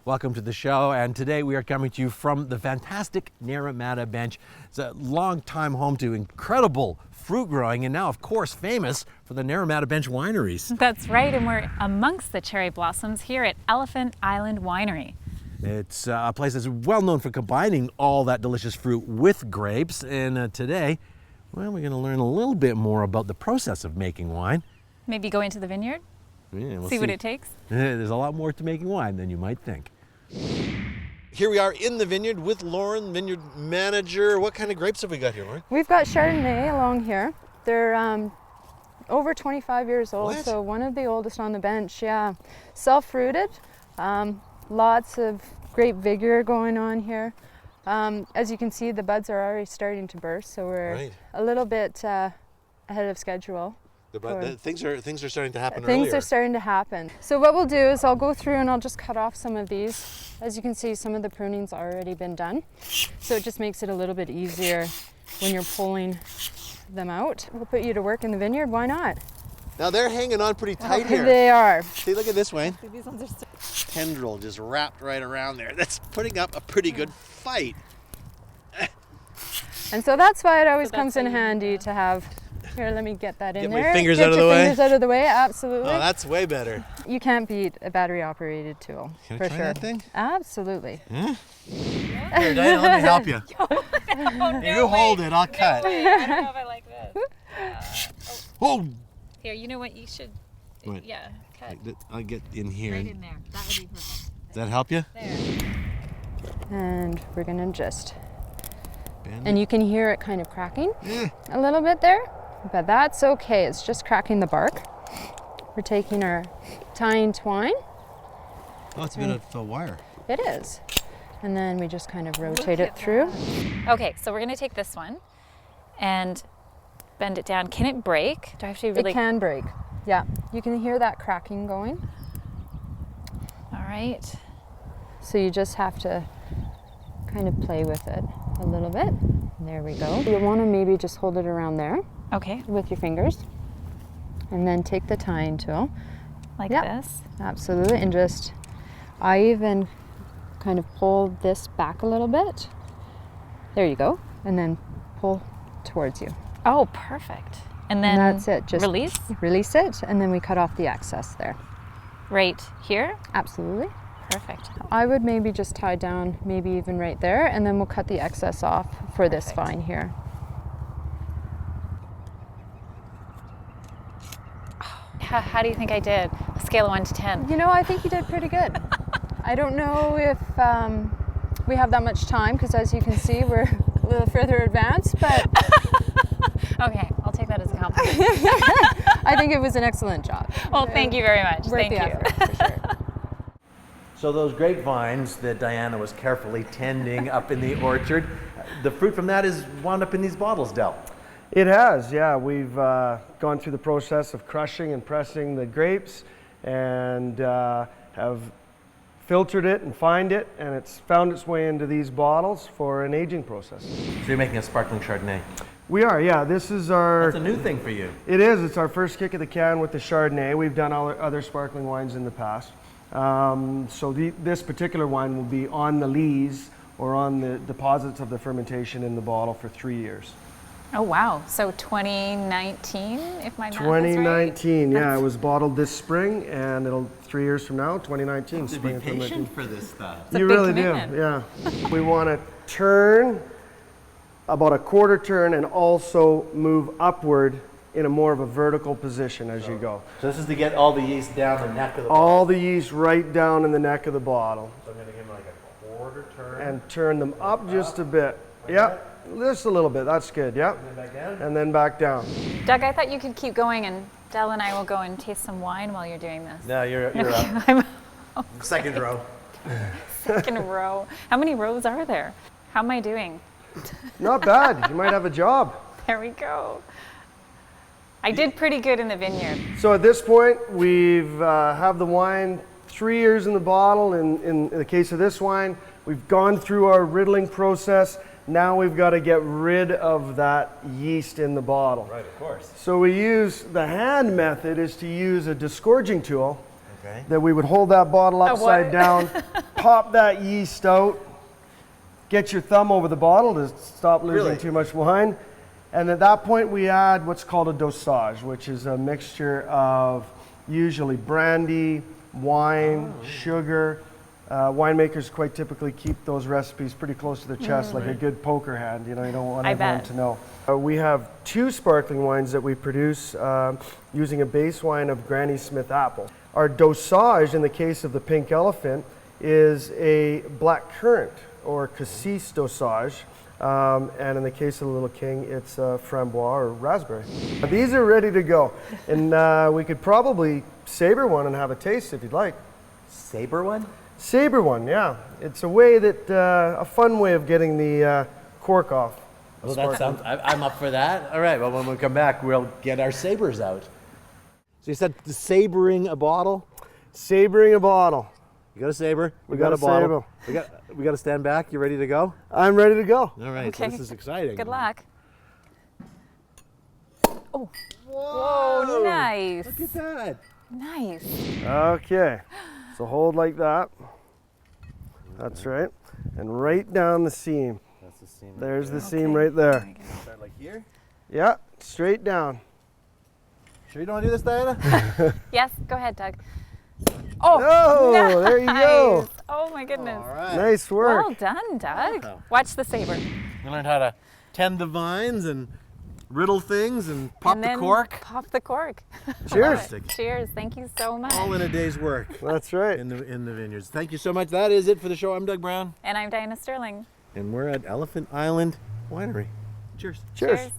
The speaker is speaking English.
Welcome to the show, and today we are coming to you from the fantastic Naramata Bench. It's a long-time home to incredible fruit growing, and now, of course, famous for the Naramata Bench wineries. That's right, and we're amongst the cherry blossoms here at Elephant Island Winery. It's a place that's well known for combining all that delicious fruit with grapes, and today, well, we're going to learn a little bit more about the process of making wine. Maybe go into the vineyard? Yeah, we'll see what it takes? There's a lot more to making wine than you might think. Here we are in the vineyard with Lauren, vineyard manager. What kind of grapes have we got here, Lauren? We've got Chardonnay along here. They're over 25 years old, What? so one of the oldest on the bench, yeah. Self-fruited, lots of great vigor going on here. As you can see, the buds are already starting to burst, so we're a little bit ahead of schedule. Things are starting to happen Things earlier. are starting to happen. So what we'll do is I'll go through and I'll just cut off some of these. As you can see, some of the pruning's already been done. So it just makes it a little bit easier when you're pulling them out. We'll put you to work in the vineyard, why not? Now they're hanging on pretty tight here. They are. See, look at this, Wayne. These ones are still... Tendril just wrapped right around there. That's putting up a pretty good fight. And so that's why it always comes in handy to have... Here, let me get that in there. Get my fingers out of the Get your way? fingers out of the way, absolutely. Oh, that's way better. You can't beat a battery-operated tool, Can I for try sure. that thing? Absolutely. Huh? Here, Diana, let me help you. You hold it, I'll cut. I don't know if I like this. Oh! Here, you know what you should, What? yeah, cut I'll get in here. right in there. That would be perfect. Does that help you? There. And we're gonna just... Bend And it. you can hear it kind of cracking Eh. a little bit there, but that's okay. It's just cracking the bark. We're taking our tying twine. Oh, it's a bit of a wire. It is. And then we just kind of rotate it through. Okay, so we're gonna take this one and bend it down. Can it break? Do I have to really? It can break. Yeah, you can hear that cracking going. All right. So you just have to kind of play with it a little bit. There we go. You want to maybe just hold it around there Okay, with your fingers. And then take the tying tool. like Yeah. this. Absolutely. And just, I even kind of pull this back a little bit. There you go. And then pull towards you. Oh, perfect. And then And that's it. Just release Release it. And then we cut off the excess there. right here. Absolutely. Perfect. I would maybe just tie down, maybe even right there, and then we'll cut the excess off for this Perfect. vine here. How do you think I did? A scale of 1 to 10. You know, I think you did pretty good. I don't know if we have that much time, because as you can see, we're a little further advanced, but Okay, I'll take that as a compliment. I think it was an excellent job. Well, thank you very much. Worth Thank the you. effort, for sure. So those grapevines that Diana was carefully tending up in the orchard, the fruit from that is wound up in these bottles, Del. It has, yeah. We've gone through the process of crushing and pressing the grapes and have filtered it and fined it, and it's found its way into these bottles for an aging process. So you're making a sparkling Chardonnay. We are, yeah. This is our... That's a new thing for you. It is. It's our first kick of the can with the Chardonnay. We've done other sparkling wines in the past. So this particular wine will be on the lees or on the deposits of the fermentation in the bottle for 3 years. Oh, wow. So 2019, if my math is right? 2019, yeah. It was bottled this spring, and it'll 3 years from now, 2019, To be spring of patient 2019. for this stuff. It's a You big really commitment. do, yeah. We want to turn about a quarter turn and also move upward in a more of a vertical position as you go. So this is to get all the yeast down the neck of the bottle. All the yeast right down in the neck of the bottle. So I'm going to give them like a quarter turn. And turn them up just a bit. Yep, just a little bit. That's good, yep. And then back down. And then back down. Doug, I thought you could keep going, and Del and I will go and taste some wine while you're doing this. No, you're up. I'm Second row. second row. How many rows are there? How am I doing? Not bad. You might have a job. There we go. I did pretty good in the vineyard. So at this point, we've have the wine 3 years in the bottle. In the case of this wine, we've gone through our riddling process. Now we've got to get rid of that yeast in the bottle. Right, of course. So we use the hand method is to use a disgorging tool Okay. that we would hold that bottle upside down, pop that yeast out, get your thumb over the bottle to stop losing Really? too much wine. And at that point we add what's called a dosage, which is a mixture of usually brandy, wine, sugar. Winemakers quite typically keep those recipes pretty close to their chest, like a good poker hand. You know, you don't want I everyone bet. to know. We have 2 sparkling wines that we produce using a base wine of Granny Smith apple. Our dosage, in the case of the Pink Elephant, is a black currant or cassis dosage. And in the case of the Little King, it's framboise or raspberry. These are ready to go. And we could probably saber one and have a taste if you'd like. Saber one? Saber one, yeah. It's a way that, a fun way of getting the cork off. Well, that sounds, I'm up for that. All right, well, when we come back, we'll get our sabers out. So you said sabering a bottle? Sabering a bottle. You got a saber, we got got a a bottle. We got to stand back. You ready to go? I'm ready to go. All right, so Okay. this is exciting. Good luck. Oh, Whoa, whoa, nice. Look at that. Nice. Okay, so hold like that. That's right. And right down the seam. That's the seam. There's the Okay. seam right there. Start like here. Yeah, straight down. Sure you don't want to do this, Diana? Yes, go ahead, Doug. Oh, Oh, there you go. nice. Oh my goodness. All right. Nice work. Well done, Doug. Wow. Watch the saber. We learned how to tend the vines and riddle things and pop And the then cork. Pop the cork. Cheers. Fantastic. Cheers. Thank you so much. All in a day's work That's right. in the vineyards. Thank you so much. That is it for the show. I'm Doug Brown, And I'm Diana Sterling. and we're at Elephant Island Winery. Cheers. Cheers. Cheers.